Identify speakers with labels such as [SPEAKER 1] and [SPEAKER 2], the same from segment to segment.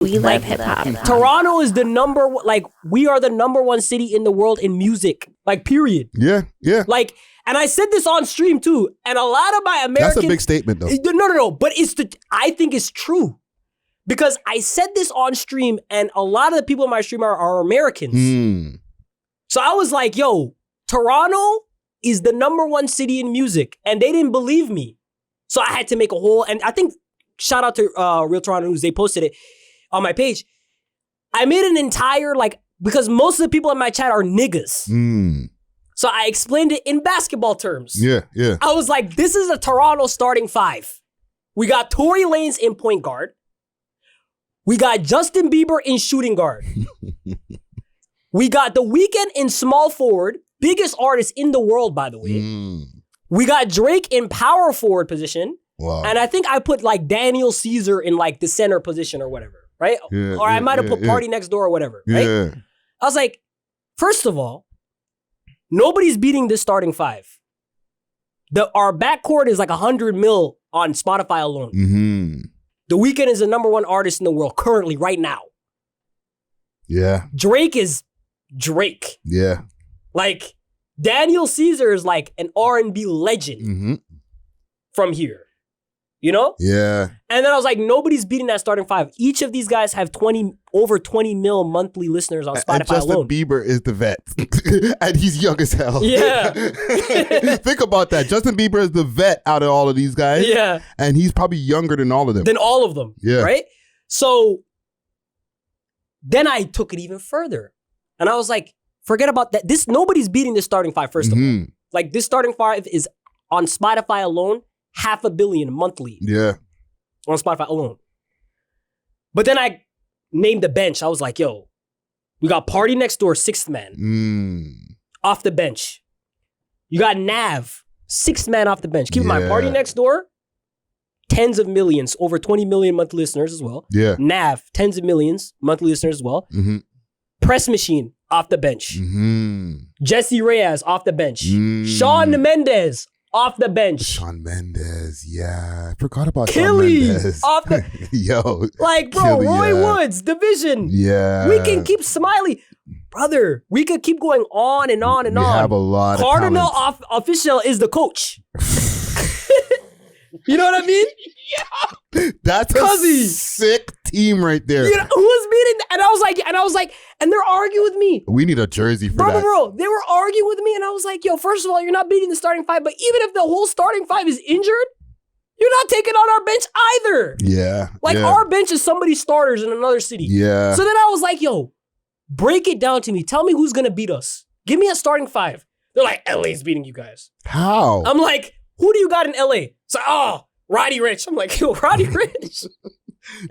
[SPEAKER 1] We love hip hop.
[SPEAKER 2] Toronto is we are the number one city in the world in music. Like, period.
[SPEAKER 3] Yeah.
[SPEAKER 2] Like, and I said this on stream too. And a lot of my American...
[SPEAKER 3] That's a big statement though.
[SPEAKER 2] No. But I think it's true. Because I said this on stream and a lot of the people in my stream are Americans. So I was like, yo, Toronto is the number one city in music. And they didn't believe me. So I had to make a whole... And I think, shout out to Real Toronto News, they posted it on my page. I made an entire, because most of the people in my chat are niggas. So I explained it in basketball terms.
[SPEAKER 3] Yeah.
[SPEAKER 2] I was like, this is a Toronto starting five. We got Tory Lanez in point guard. We got Justin Bieber in shooting guard. We got The Weeknd in small forward. Biggest artist in the world, by the way. We got Drake in power forward position.
[SPEAKER 3] Wow.
[SPEAKER 2] And I think I put Daniel Caesar in the center position or whatever. Right? Or I might have put Party Next Door or whatever, right?
[SPEAKER 3] Yeah.
[SPEAKER 2] I was like, first of all, nobody's beating this starting five. Our backcourt is 100 mil on Spotify alone. The Weeknd is the number one artist in the world currently, right now.
[SPEAKER 3] Yeah.
[SPEAKER 2] Drake is Drake.
[SPEAKER 3] Yeah.
[SPEAKER 2] Daniel Caesar is an R&B legend from here. You know?
[SPEAKER 3] Yeah.
[SPEAKER 2] And then I was like, nobody's beating that starting five. Each of these guys have over 20 mil monthly listeners on Spotify
[SPEAKER 3] and Justin
[SPEAKER 2] alone.
[SPEAKER 3] Bieber is the vet. And he's young as hell.
[SPEAKER 2] Yeah.
[SPEAKER 3] Think about that. Justin Bieber is the vet out of all of these guys.
[SPEAKER 2] Yeah.
[SPEAKER 3] And he's probably younger than all of them.
[SPEAKER 2] Yeah. Right? So then I took it even further. And I was like, forget about that. Nobody's beating this starting five, first of all. This starting five is on Spotify alone, 500 million monthly.
[SPEAKER 3] Yeah.
[SPEAKER 2] On Spotify alone. But then I named the bench. I was like, yo, we got Party Next Door, sixth man. Off the bench. You got Nav, sixth man off the bench. Keep in mind, Party Next Door, tens of millions, over 20 million monthly listeners as well.
[SPEAKER 3] Yeah.
[SPEAKER 2] Nav, tens of millions monthly listeners as well. Press Machine, off the bench. Jesse Reyes, off the bench. Shawn Mendes, off the bench.
[SPEAKER 3] Shawn Mendes, yeah. I forgot about
[SPEAKER 2] Killy,
[SPEAKER 3] Shawn Mendes.
[SPEAKER 2] off the...
[SPEAKER 3] Yo.
[SPEAKER 2] Bro,
[SPEAKER 3] Killy,
[SPEAKER 2] Roy Woods, Division.
[SPEAKER 3] Yeah.
[SPEAKER 2] We can keep Smiley. Brother, we could keep going on and on and on.
[SPEAKER 3] We have a lot
[SPEAKER 2] Cardinal
[SPEAKER 3] of talent.
[SPEAKER 2] Official is the coach. You know what I mean?
[SPEAKER 3] Yeah. That's a sick team right there.
[SPEAKER 2] You know, who was beating? And I was like, and they're arguing with me.
[SPEAKER 3] We need a jersey for that.
[SPEAKER 2] Bro, they were arguing with me, and I was like, yo, first of all, you're not beating the starting five, but even if the whole starting five is injured, you're not taking on our bench either.
[SPEAKER 3] Yeah.
[SPEAKER 2] Our bench is somebody's starters in another city.
[SPEAKER 3] Yeah.
[SPEAKER 2] So then I was like, yo, break it down to me. Tell me who's gonna beat us. Give me a starting five. They're like, LA's beating you guys.
[SPEAKER 3] How?
[SPEAKER 2] I'm like, who do you got in LA? So, Roddy Ricch. I'm like, yo, Roddy Ricch.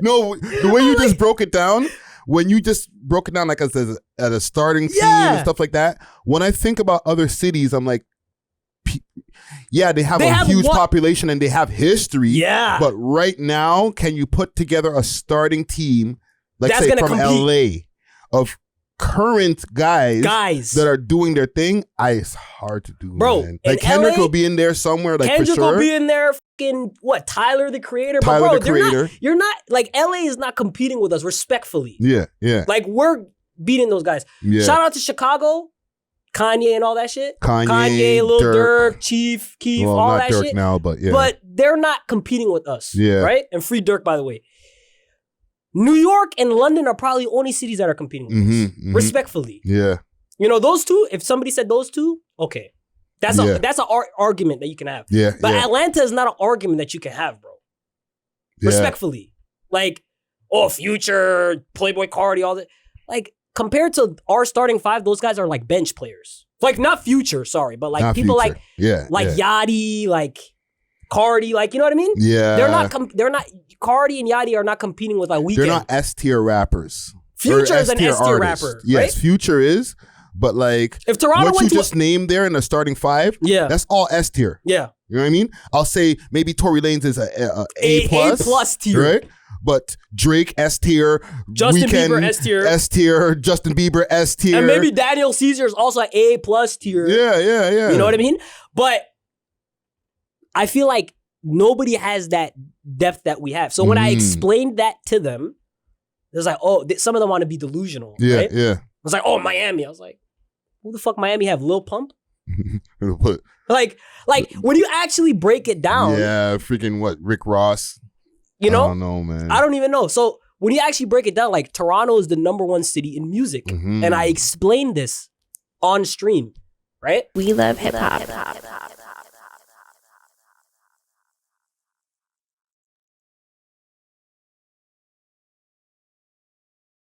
[SPEAKER 3] No, the way you just broke it down, when you just broke it down as a starting team and stuff like that, when I think about other cities, I'm like, they have a huge population and they have history. Yeah. But right now, can you put together a starting team, say from LA, of current guys that are doing their thing? It's hard to do,
[SPEAKER 2] bro.
[SPEAKER 3] Man. Kendrick will be in there somewhere,
[SPEAKER 2] Kendrick
[SPEAKER 3] for sure.
[SPEAKER 2] will be in there. Tyler the Creator.
[SPEAKER 3] Tyler
[SPEAKER 2] but bro,
[SPEAKER 3] the Creator.
[SPEAKER 2] You're not LA is not competing with us respectfully.
[SPEAKER 3] Yeah.
[SPEAKER 2] We're beating those guys.
[SPEAKER 3] Yeah.
[SPEAKER 2] Shout out to Chicago, Kanye and all that shit.
[SPEAKER 3] Kanye,
[SPEAKER 2] Lil
[SPEAKER 3] Durk,
[SPEAKER 2] Chief Keef,
[SPEAKER 3] well,
[SPEAKER 2] all
[SPEAKER 3] not
[SPEAKER 2] that
[SPEAKER 3] Durk
[SPEAKER 2] shit.
[SPEAKER 3] now, but yeah.
[SPEAKER 2] But they're not competing with us.
[SPEAKER 3] Yeah.
[SPEAKER 2] Right? And free Durk, by the way. New York and London are probably the only cities that are competing with us. Respectfully.
[SPEAKER 3] Yeah.
[SPEAKER 2] You know, those two, if somebody said those two, okay. That's an argument that you can have.
[SPEAKER 3] Yeah.
[SPEAKER 2] But Atlanta is not an argument that you can have, bro.
[SPEAKER 3] Yeah.
[SPEAKER 2] Respectfully. Future, Playboy Cardi, all that. Compared to our starting five, those guys are bench players. Not Future, sorry, but
[SPEAKER 3] not
[SPEAKER 2] people
[SPEAKER 3] Future.
[SPEAKER 2] Yachty, Cardi, you know what I mean?
[SPEAKER 3] Yeah.
[SPEAKER 2] They're not, Cardi and Yachty are not competing with Weeknd.
[SPEAKER 3] They're not S-tier rappers.
[SPEAKER 2] Future is an S-tier rapper,
[SPEAKER 3] Yes,
[SPEAKER 2] right?
[SPEAKER 3] Future is, but if
[SPEAKER 2] Toronto
[SPEAKER 3] what you just named there in the starting five, that's all S-tier.
[SPEAKER 2] Yeah.
[SPEAKER 3] You know what I mean? I'll say maybe Tory Lanez is a A+.
[SPEAKER 2] A+ tier.
[SPEAKER 3] Right? But Drake S-tier,
[SPEAKER 2] Justin
[SPEAKER 3] Weeknd,
[SPEAKER 2] Bieber S-tier.
[SPEAKER 3] S-tier, Justin Bieber S-tier.
[SPEAKER 2] And maybe Daniel Caesar is also an A+ tier.
[SPEAKER 3] Yeah.
[SPEAKER 2] You know what I mean? But I feel like nobody has that depth that we have. So when I explained that to them, There's like, some of them want to be delusional.
[SPEAKER 3] Yeah,
[SPEAKER 2] right?
[SPEAKER 3] yeah.
[SPEAKER 2] I was like, oh, Miami. I was like, who the fuck Miami have Lil Pump? like when you actually break it down.
[SPEAKER 3] Yeah, freaking what? Rick Ross.
[SPEAKER 2] You know?
[SPEAKER 3] I don't know, man.
[SPEAKER 2] I don't even know. So when you actually break it down, like Toronto is the #1 city in music. And I explained this on stream, right?
[SPEAKER 1] We love hip hop.